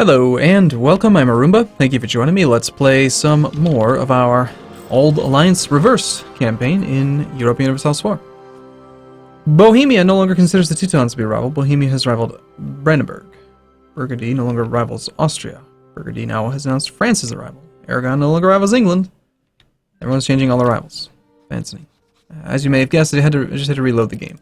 Hello and welcome, I'm Arumba. Thank you for joining me. Let's play some more of our Auld Alliance Reversed campaign in Europa Universalis IV. Bohemia no longer considers the Teutons to be a rival. Bohemia has rivaled Brandenburg. Burgundy no longer rivals Austria. Burgundy now has announced France as a rival. Aragon no longer rivals England. Everyone's changing all their rivals. Fancy. As you may have guessed, I just had to reload the game.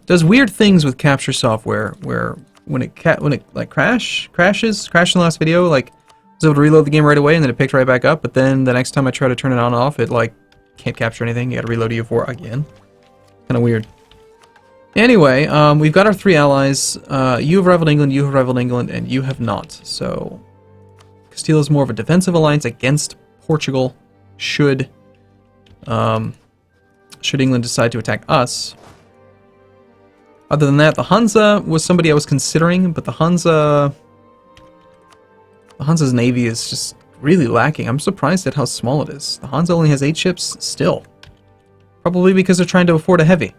Does weird things with capture software where when it crashes in the last video, like I was able to reload the game right away and then it picked right back up, but then the next time I try to turn it on and off, it like can't capture anything. You gotta reload EU4 again. Kinda weird. Anyway, we've got our three allies. You have rivaled England, you have rivaled England, and you have not. So Castile is more of a defensive alliance against Portugal should England decide to attack us. Other than that, the Hansa was somebody I was considering, but the Hansa's navy is just really lacking. I'm surprised at how small it is. The Hansa only has 8 ships still. Probably because they're trying to afford a heavy.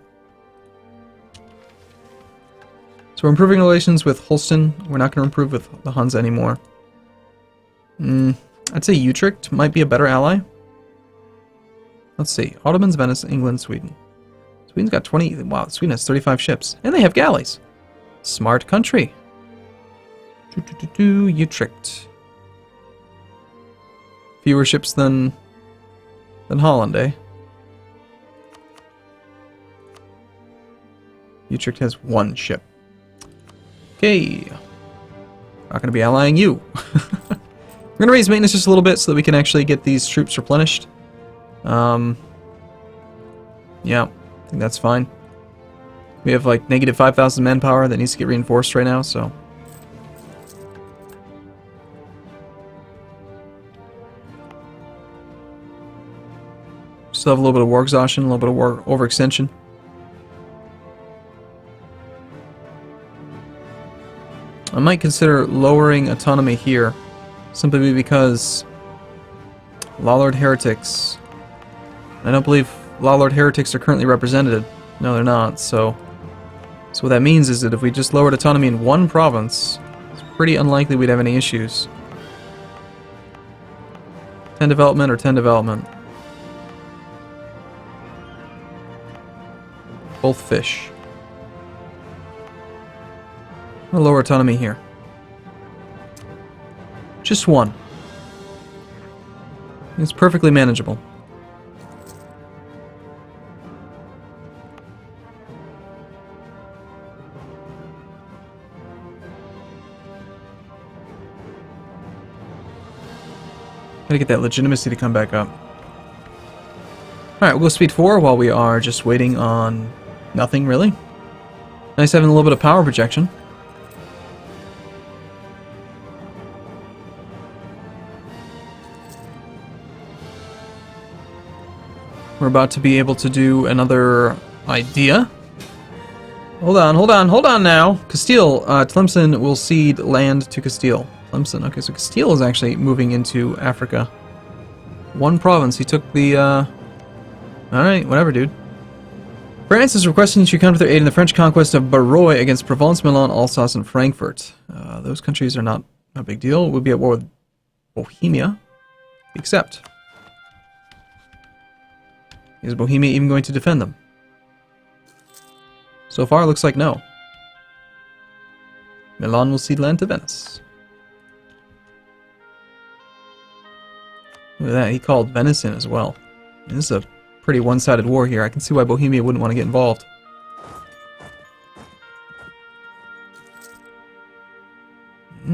So we're improving relations with Holstein. We're not going to improve with the Hansa anymore. I'd say Utrecht might be a better ally. Let's see. Ottomans, Venice, England, Sweden. Sweden's got 20. Wow, Sweden has 35 ships. And they have galleys. Smart country. Utrecht. Fewer ships than Holland, eh? Utrecht has 1 ship. Okay. Not going to be allying you. We're going to raise maintenance just a little bit so that we can actually get these troops replenished. Yeah. I think that's fine. We have like negative 5,000 manpower that needs to get reinforced right now, so. Still have a little bit of war exhaustion, a little bit of war overextension. I might consider lowering autonomy here, simply because Lawlord heretics. I don't believe Lawlord heretics are currently represented. No, they're not. So what that means is that if we just lowered autonomy in one province, it's pretty unlikely we'd have any issues. 10 development or 10 development. Both fish. I'm gonna lower autonomy here. Just 1. It's perfectly manageable. Gotta get that legitimacy to come back up. Alright, we'll go speed 4 while we are just waiting on nothing, really. Nice having a little bit of power projection. We're about to be able to do another idea. Hold on now. Castile, Tlemcen will cede land to Castile. Tlemcen, okay, so Castile is actually moving into Africa. 1 province, he took the, Alright, whatever, dude. France is requesting you to come to their aid in the French conquest of Barrois against Provence, Milan, Alsace, and Frankfurt. Those countries are not a big deal. We'll be at war with Bohemia. Accept. Is Bohemia even going to defend them? So far, it looks like no. Milan will cede land to Venice. Look at that, he called Venice in as well. And this is a pretty one-sided war here. I can see why Bohemia wouldn't want to get involved.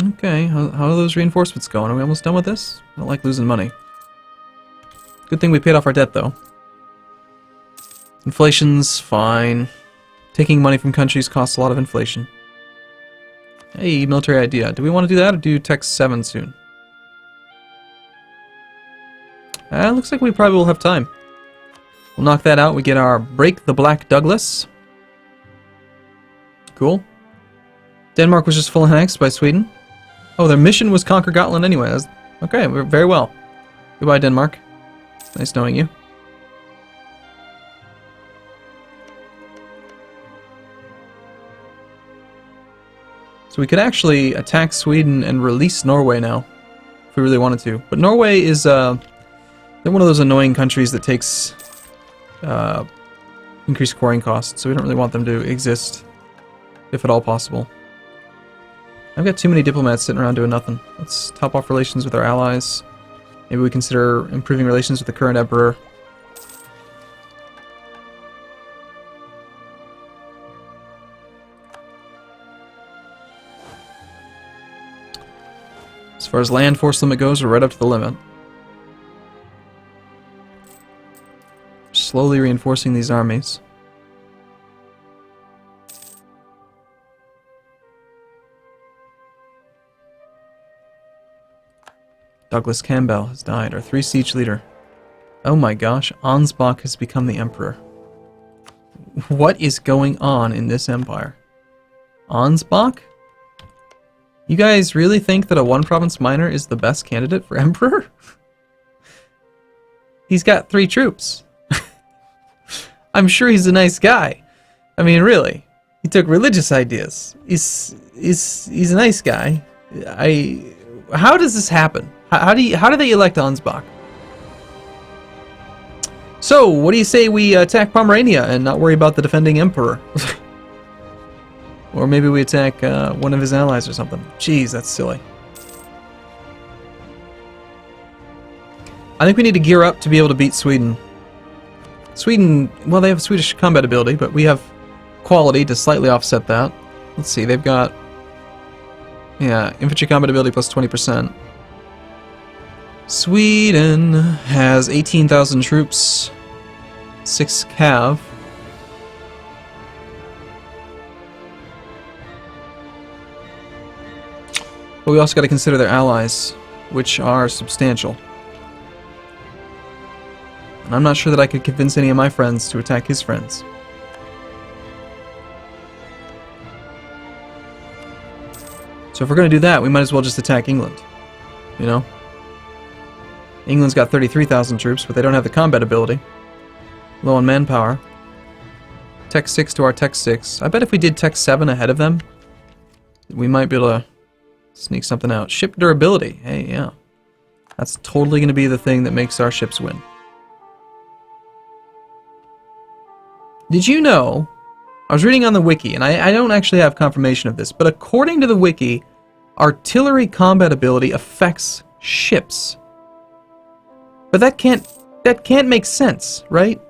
Okay, how are those reinforcements going? Are we almost done with this? I don't like losing money. Good thing we paid off our debt, though. Inflation's fine. Taking money from countries costs a lot of inflation. Hey, military idea. Do we want to do that or do Tech 7 soon? Looks like we probably will have time. We'll knock that out. We get our Break the Black Douglas. Cool. Denmark was just full annexed by Sweden. Oh, their mission was conquer Gotland anyway. Okay, very well. Goodbye, Denmark. Nice knowing you. So we could actually attack Sweden and release Norway now, if we really wanted to. But Norway is, they're one of those annoying countries that takes increased coring costs, so we don't really want them to exist, if at all possible. I've got too many diplomats sitting around doing nothing. Let's top off relations with our allies. Maybe we consider improving relations with the current emperor. As far as land force limit goes, we're right up to the limit. Slowly reinforcing these armies. Douglas Campbell has died, our 3 siege leader. Oh my gosh, Ansbach has become the emperor. What is going on in this empire? Ansbach? You guys really think that a one-province minor is the best candidate for emperor? He's got 3 troops. I'm sure he's a nice guy. I mean, really. He took religious ideas. He's a nice guy. How does this happen? How do they elect Ansbach? So, what do you say we attack Pomerania and not worry about the defending emperor? Or maybe we attack one of his allies or something. Jeez, that's silly. I think we need to gear up to be able to beat Sweden. Sweden, well, they have Swedish combat ability, but we have quality to slightly offset that. Let's see, they've got... yeah, infantry combat ability plus 20%. Sweden has 18,000 troops, 6 cav. But we also got to consider their allies, which are substantial. And I'm not sure that I could convince any of my friends to attack his friends. So if we're going to do that, we might as well just attack England. You know? England's got 33,000 troops, but they don't have the combat ability. Low on manpower. Tech 6 to our Tech 6. I bet if we did Tech 7 ahead of them, we might be able to sneak something out. Ship durability. Hey, yeah. That's totally going to be the thing that makes our ships win. Did you know, I was reading on the wiki, and I don't actually have confirmation of this, but according to the wiki, artillery combat ability affects ships. But that can't make sense, right?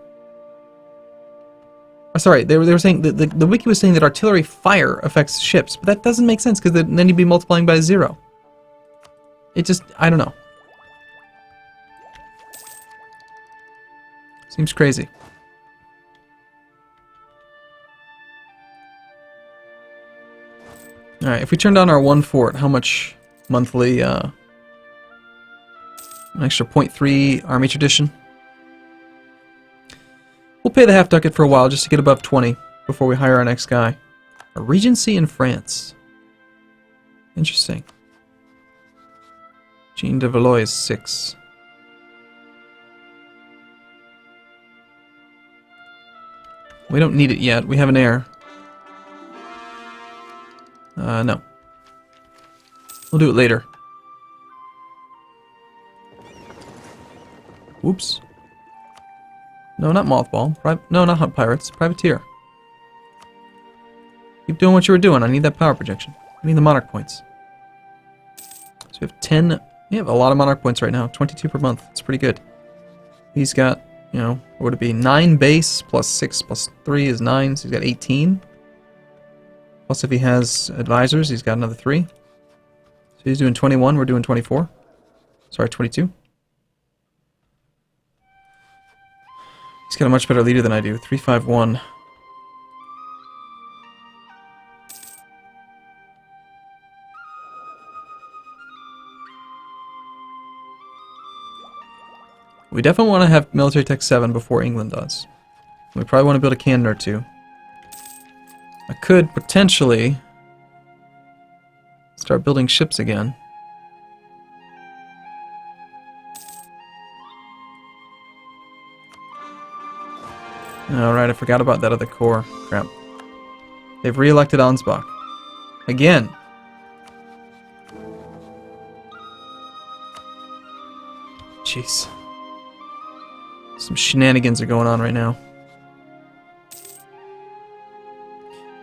Sorry, they were saying the wiki was saying that artillery fire affects ships, but that doesn't make sense because then you'd be multiplying by 0. It just, I don't know. Seems crazy. Alright, if we turned on our 1 fort, how much monthly, an extra 0.3 army tradition? We'll pay the half ducat for a while just to get above 20 before we hire our next guy. A regency in France. Interesting. Jean de Valois is 6. We don't need it yet. We have an heir. No. We'll do it later. Whoops. No, not mothball. No, not hunt pirates. Privateer. Keep doing what you were doing. I need that power projection. I need the monarch points. So we have 10... We have a lot of monarch points right now. 22 per month. It's pretty good. He's got, you know, what would it be? 9 base plus 6 plus 3 is 9. So he's got 18. Plus if he has advisors, he's got another 3. So he's doing 21. We're doing 24. Sorry, 22. He's got a much better leader than I do. 351. We definitely want to have military tech 7 before England does. We probably want to build a cannon or 2. I could potentially start building ships again. Alright, I forgot about that other corps. Crap. They've re-elected Ansbach. Again. jeez. Some shenanigans are going on right now.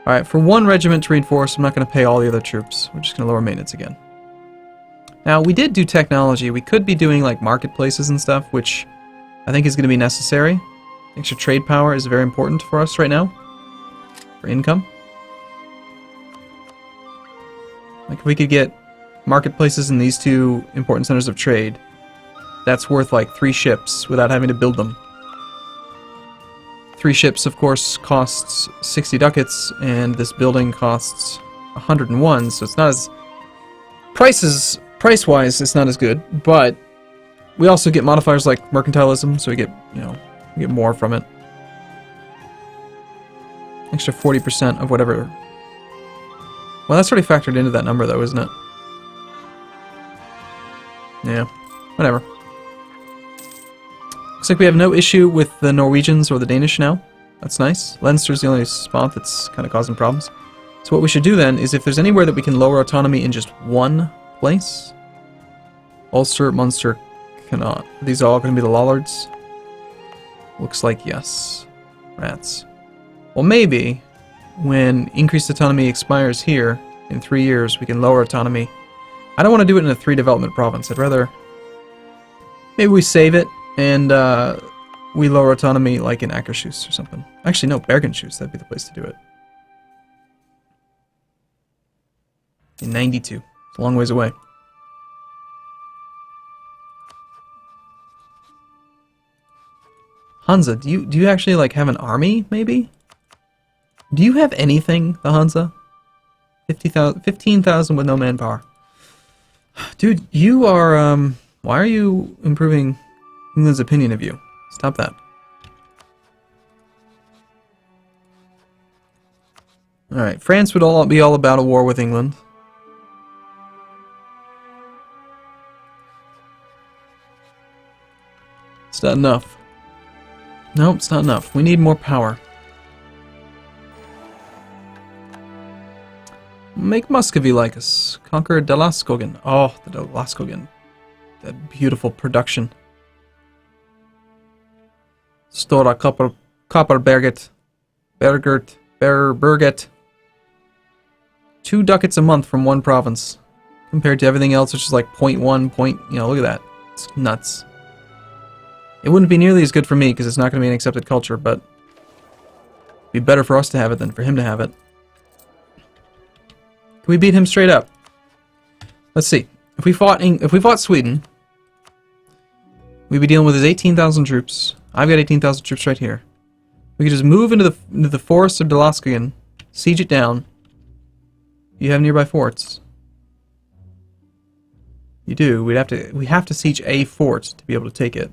Alright, for one regiment to reinforce, I'm not going to pay all the other troops. We're just going to lower maintenance again. Now, we did do technology. We could be doing, like, marketplaces and stuff, which I think is going to be necessary. Extra trade power is very important for us right now. For income. Like, if we could get marketplaces in these two important centers of trade, that's worth, like, 3 ships without having to build them. 3 ships, of course, costs 60 ducats, and this building costs 101, so it's not as... Price-wise, it's not as good, but we also get modifiers like mercantilism, so we get, you know, we get more from it. Extra 40% of whatever... Well, that's already factored into that number, though, isn't it? Yeah, whatever. Looks like we have no issue with the Norwegians or the Danish now. That's nice. Leinster's the only spot that's kind of causing problems. So what we should do then is if there's anywhere that we can lower autonomy in just one place... Ulster, Munster cannot. Are these all going to be the Lollards? Looks like yes. Rats. Well, maybe when increased autonomy expires here in 3 years, we can lower autonomy. I don't want to do it in a 3 development province. I'd rather... Maybe we save it and we lower autonomy like in Akershus or something. Actually, no, Bergenshus. That'd be the place to do it. In 92. It's a long ways away. Hansa, do you actually like have an army, maybe? Do you have anything, the Hansa? 15,000 with no manpower. Dude, you are, why are you improving England's opinion of you? Stop that. Alright, France would be all about a war with England. It's not enough. Nope, it's not enough. We need more power. Make Muscovy like us. Conquer Dalaskogan. Oh, the Dalaskogan. That beautiful production. Stora Kopparberget. Berget. 2 ducats a month from one province. Compared to everything else, which is like 0.1 point... You know, look at that. It's nuts. It wouldn't be nearly as good for me, because it's not going to be an accepted culture, but... It'd be better for us to have it than for him to have it. Can we beat him straight up? Let's see. If we fought Sweden, we'd be dealing with his 18,000 troops. I've got 18,000 troops right here. We could just move into the forests of Dalaskogan, siege it down. You have nearby forts. You do. We have to siege a fort to be able to take it.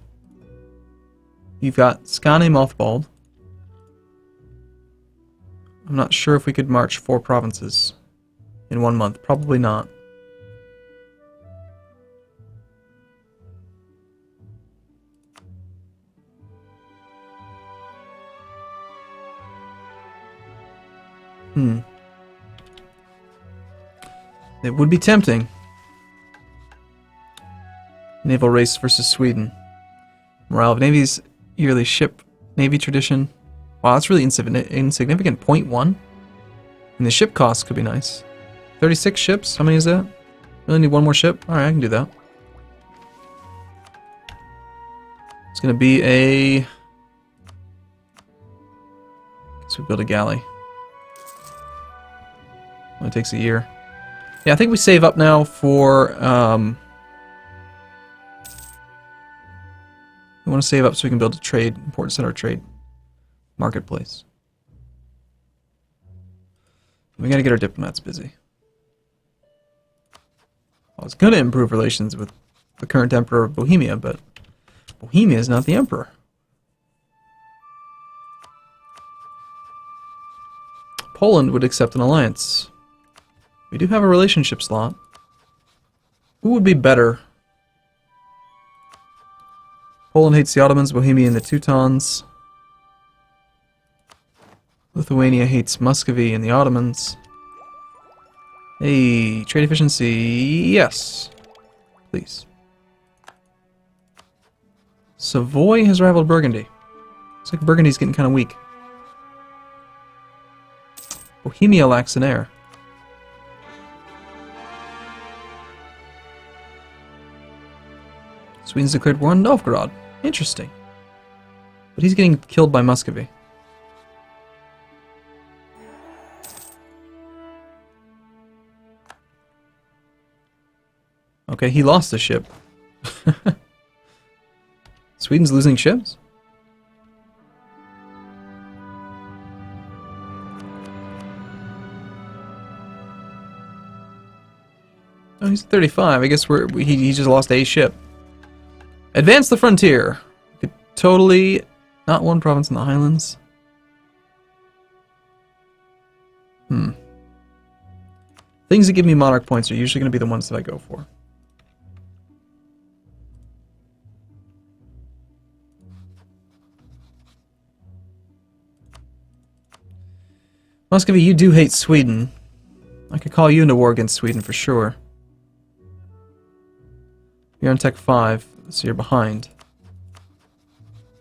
You've got Skane mothballed. I'm not sure if we could march 4 provinces in 1 month. Probably not. It would be tempting. Naval race versus Sweden. Morale of navies, yearly ship navy tradition. Wow, that's really insignificant. 0.1. And the ship cost could be nice. 36 ships? How many is that? Really need 1 more ship? Alright, I can do that. It's gonna be a... Guess we build a galley. Only takes a year. Yeah, I think we save up now for... We want to save up so we can build a trade, important center of trade. Marketplace. We gotta get our diplomats busy. I was gonna improve relations with the current emperor of Bohemia, but Bohemia is not the emperor. Poland would accept an alliance. We do have a relationship slot. Who would be better? Poland hates the Ottomans, Bohemia and the Teutons. Lithuania hates Muscovy and the Ottomans. Hey, trade efficiency, yes. Please. Savoy has rivaled Burgundy. Looks like Burgundy's getting kind of weak. Bohemia lacks an heir. Sweden's declared war on Novgorod. Interesting. But he's getting killed by Muscovy. Okay, he lost a ship. Sweden's losing ships? Oh, he's 35. I guess he just lost a ship. Advance the frontier. Could totally not one province in the Highlands. Things that give me monarch points are usually going to be the ones that I go for. Muscovy, you do hate Sweden. I could call you into war against Sweden for sure. You're on Tech 5, so you're behind.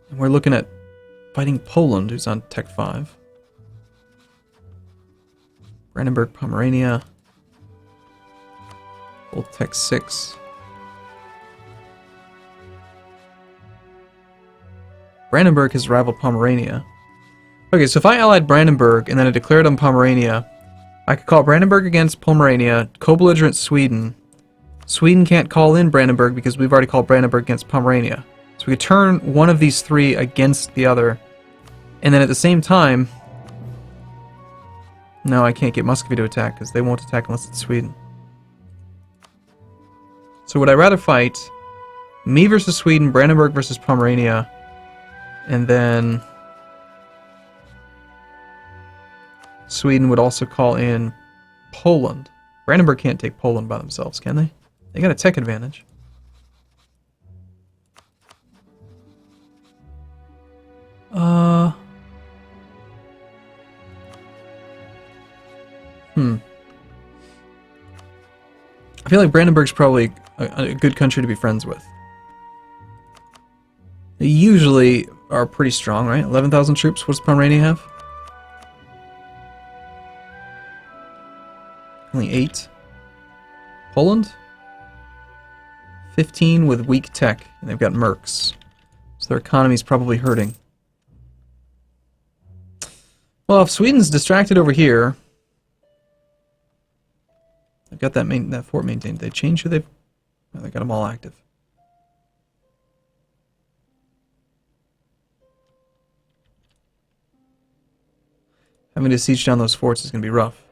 And we're looking at fighting Poland, who's on Tech 5. Brandenburg, Pomerania. Old Tech 6. Brandenburg has rivaled Pomerania. Okay, so if I allied Brandenburg and then I declared on Pomerania, I could call Brandenburg against Pomerania, co-belligerent Sweden. Sweden can't call in Brandenburg because we've already called Brandenburg against Pomerania. So we could turn one of these three against the other. And then at the same time... No, I can't get Muscovy to attack because they won't attack unless it's Sweden. So would I rather fight me versus Sweden, Brandenburg versus Pomerania, and then Sweden would also call in Poland. Brandenburg can't take Poland by themselves, can they? They got a tech advantage. I feel like Brandenburg's probably a good country to be friends with. They usually are pretty strong, right? 11,000 troops. What does Pomerania have? Only 8. Poland? 15 with weak tech, and they've got mercs. So their economy's probably hurting. Well, if Sweden's distracted over here, they've got that fort maintained. They changed who they've... Oh, they got them all active. Having to siege down those forts is going to be rough.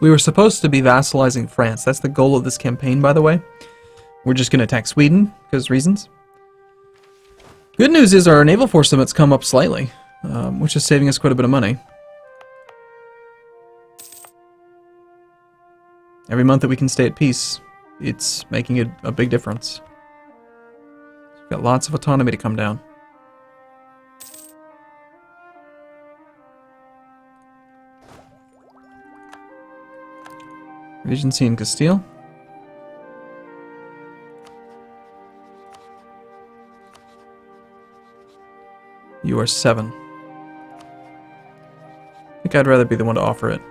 We were supposed to be vassalizing France. That's the goal of this campaign, by the way. We're just going to attack Sweden, because reasons. Good news is our naval force limit's come up slightly, which is saving us quite a bit of money. Every month that we can stay at peace, it's making a big difference. We've got lots of autonomy to come down. Regency in Castile. You are 7. I think I'd rather be the one to offer it.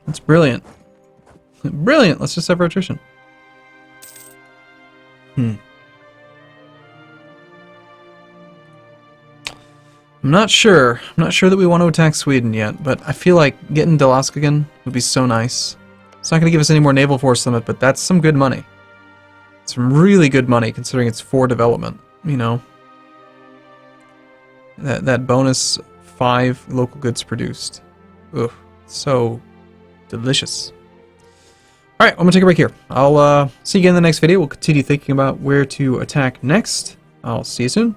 That's brilliant. Brilliant! Let's just have our attrition. I'm not sure. I'm not sure that we want to attack Sweden yet, but I feel like getting Dalaskagan would be so nice. It's not going to give us any more naval force limit, but that's some good money. Some really good money considering it's 4 development, you know. That bonus 5 local goods produced. Ugh, so delicious. Alright, I'm going to take a break here. I'll see you again in the next video. We'll continue thinking about where to attack next. I'll see you soon.